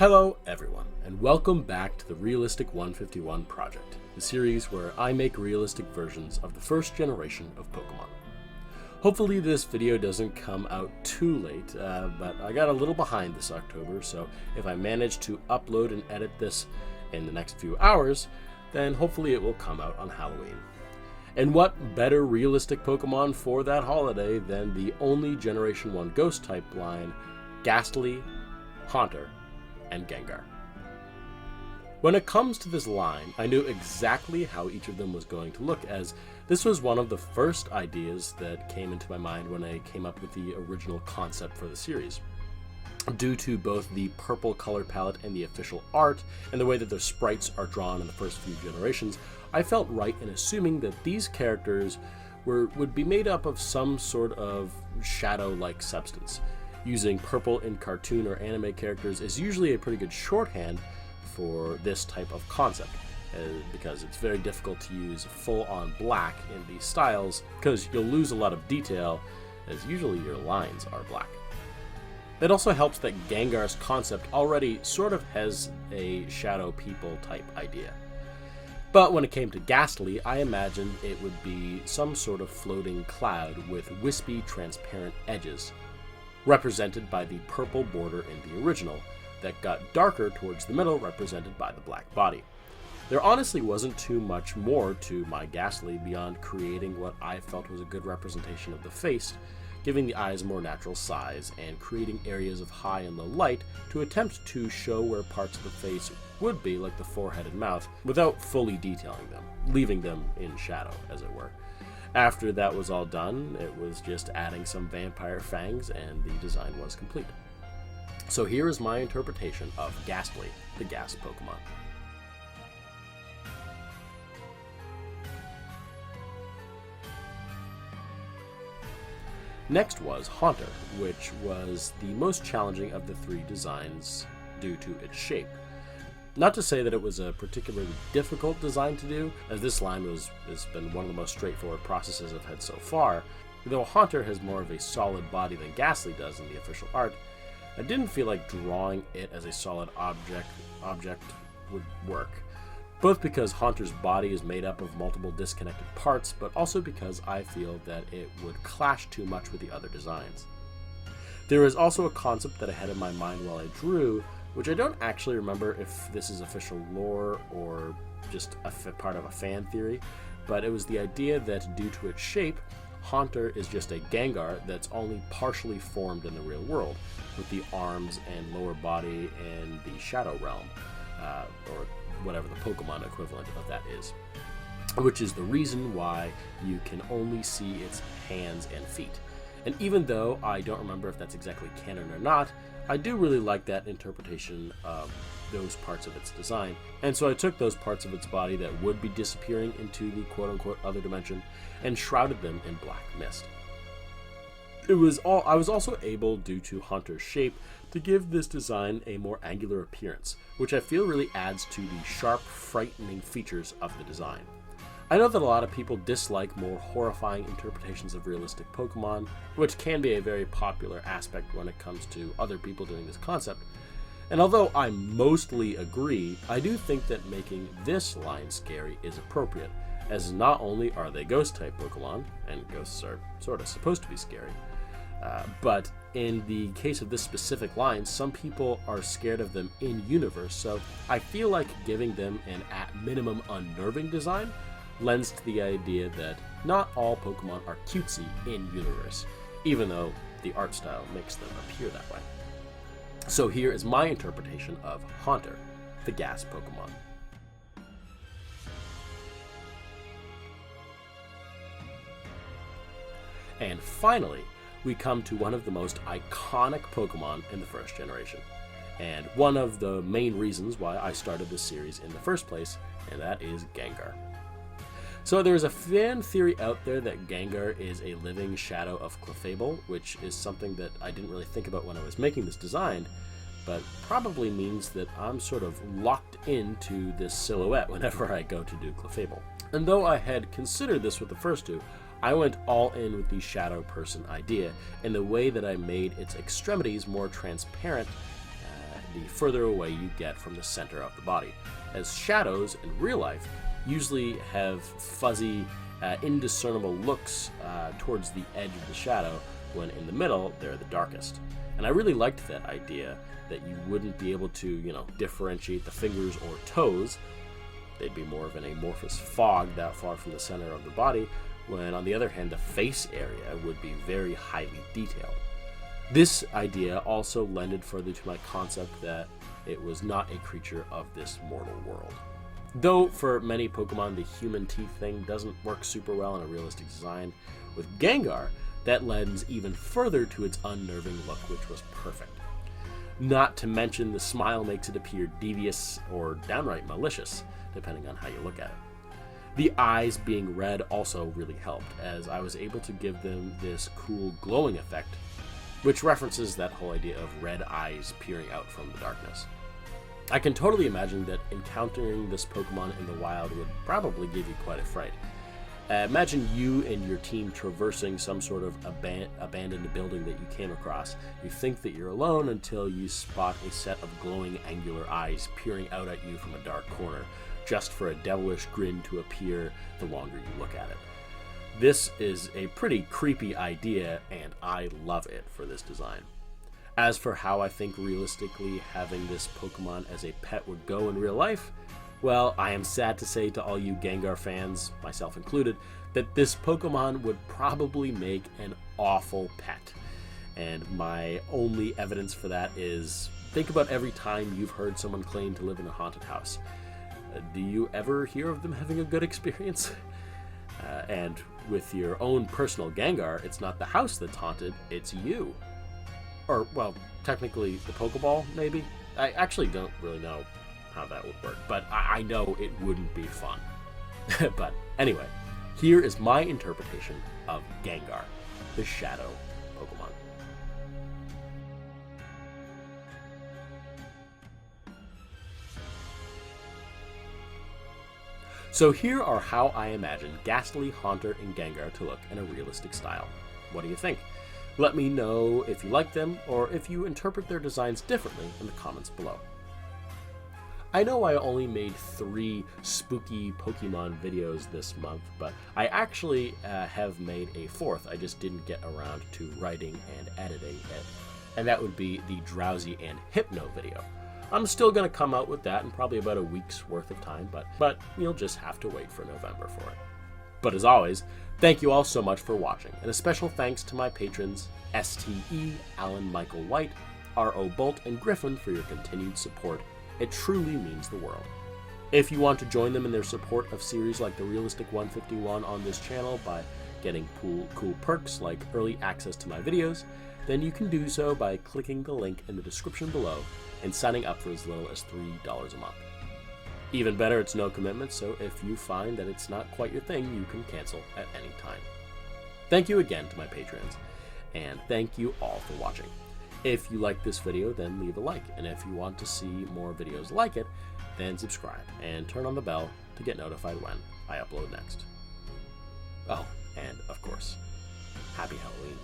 Hello everyone, and welcome back to the Realistic 151 project, the series where I make realistic versions of the first generation of Pokemon. Hopefully this video doesn't come out too late, but I got a little behind this October, so if I manage to upload and edit this in the next few hours, then hopefully it will come out on Halloween. And what better realistic Pokemon for that holiday than the only Generation 1 Ghost type line, Gastly, Haunter, and Gengar. When it comes to this line, I knew exactly how each of them was going to look, as this was one of the first ideas that came into my mind when I came up with the original concept for the series. Due to both the purple color palette and the official art, and the way that their sprites are drawn in the first few generations, I felt right in assuming that these characters would be made up of some sort of shadow-like substance. Using purple in cartoon or anime characters is usually a pretty good shorthand for this type of concept, because it's very difficult to use full-on black in these styles, because you'll lose a lot of detail, as usually your lines are black. It also helps that Gengar's concept already sort of has a shadow people type idea. But when it came to Gastly, I imagined it would be some sort of floating cloud with wispy, transparent edges, represented by the purple border in the original, that got darker towards the middle, represented by the black body. There honestly wasn't too much more to my Gastly beyond creating what I felt was a good representation of the face, giving the eyes a more natural size, and creating areas of high and low light to attempt to show where parts of the face would be, like the forehead and mouth, without fully detailing them, leaving them in shadow, as it were. After that was all done, it was just adding some vampire fangs and the design was complete. So here is my interpretation of Gastly, the gas Pokemon. Next was Haunter, which was the most challenging of the three designs due to its shape. Not to say that it was a particularly difficult design to do, as this line has been one of the most straightforward processes I've had so far. Though Haunter has more of a solid body than Gastly does in the official art, I didn't feel like drawing it as a solid object would work. Both because Haunter's body is made up of multiple disconnected parts, but also because I feel that it would clash too much with the other designs. There is also a concept that I had in my mind while I drew, which I don't actually remember if this is official lore or just a part of a fan theory, but it was the idea that due to its shape, Haunter is just a Gengar that's only partially formed in the real world, with the arms and lower body in the Shadow Realm, or whatever the Pokemon equivalent of that is, which is the reason why you can only see its hands and feet. And even though I don't remember if that's exactly canon or not, I do really like that interpretation of those parts of its design, and so I took those parts of its body that would be disappearing into the quote-unquote other dimension and shrouded them in black mist. I was also able, due to Haunter's shape, to give this design a more angular appearance, which I feel really adds to the sharp, frightening features of the design. I know that a lot of people dislike more horrifying interpretations of realistic Pokemon, which can be a very popular aspect when it comes to other people doing this concept. And although I mostly agree, I do think that making this line scary is appropriate, as not only are they ghost-type Pokemon, and ghosts are sort of supposed to be scary, but in the case of this specific line, some people are scared of them in-universe, so I feel like giving them an at minimum unnerving design lends to the idea that not all Pokemon are cutesy in-universe, even though the art style makes them appear that way. So here is my interpretation of Haunter, the gas Pokemon. And finally, we come to one of the most iconic Pokemon in the first generation, and one of the main reasons why I started this series in the first place, and that is Gengar. So there's a fan theory out there that Gengar is a living shadow of Clefable, which is something that I didn't really think about when I was making this design, but probably means that I'm sort of locked into this silhouette whenever I go to do Clefable. And though I had considered this with the first two, I went all in with the shadow person idea in the way that I made its extremities more transparent the further away you get from the center of the body, as shadows in real life usually have fuzzy, indiscernible looks towards the edge of the shadow, when in the middle they're the darkest. And I really liked that idea that you wouldn't be able to, differentiate the fingers or toes. They'd be more of an amorphous fog that far from the center of the body, when on the other hand the face area would be very highly detailed. This idea also lended further to my concept that it was not a creature of this mortal world. Though for many Pokemon the human teeth thing doesn't work super well in a realistic design, with Gengar that lends even further to its unnerving look, which was perfect. Not to mention the smile makes it appear devious or downright malicious, depending on how you look at it. The eyes being red also really helped, as I was able to give them this cool glowing effect, which references that whole idea of red eyes peering out from the darkness. I can totally imagine that encountering this Pokemon in the wild would probably give you quite a fright. Imagine you and your team traversing some sort of abandoned building that you came across. You think that you're alone until you spot a set of glowing angular eyes peering out at you from a dark corner, just for a devilish grin to appear the longer you look at it. This is a pretty creepy idea, and I love it for this design. As for how I think realistically having this Pokemon as a pet would go in real life, well, I am sad to say to all you Gengar fans, myself included, that this Pokemon would probably make an awful pet. And my only evidence for that is, think about every time you've heard someone claim to live in a haunted house. Do you ever hear of them having a good experience? And with your own personal Gengar, it's not the house that's haunted, it's you. Or, well, technically the Pokeball, maybe? I actually don't really know how that would work, but I know it wouldn't be fun. But anyway, here is my interpretation of Gengar, the Shadow Pokemon. So here are how I imagine Gastly, Haunter, and Gengar to look in a realistic style. What do you think? Let me know if you like them, or if you interpret their designs differently in the comments below. I know I only made 3 spooky Pokemon videos this month, but I actually have made a 4th. I just didn't get around to writing and editing it, and that would be the Drowsy and Hypno video. I'm still going to come out with that in probably about a week's worth of time, but you'll just have to wait for November for it. But as always, thank you all so much for watching, and a special thanks to my patrons STE, Alan Michael White, R.O. Bolt, and Griffin for your continued support. It truly means the world. If you want to join them in their support of series like the Realistic 151 on this channel by getting cool perks like early access to my videos, then you can do so by clicking the link in the description below and signing up for as little as $3 a month. Even better, it's no commitment, so if you find that it's not quite your thing, you can cancel at any time. Thank you again to my patrons, and thank you all for watching. If you like this video, then leave a like, and if you want to see more videos like it, then subscribe and turn on the bell to get notified when I upload next. Oh, and of course, happy Halloween.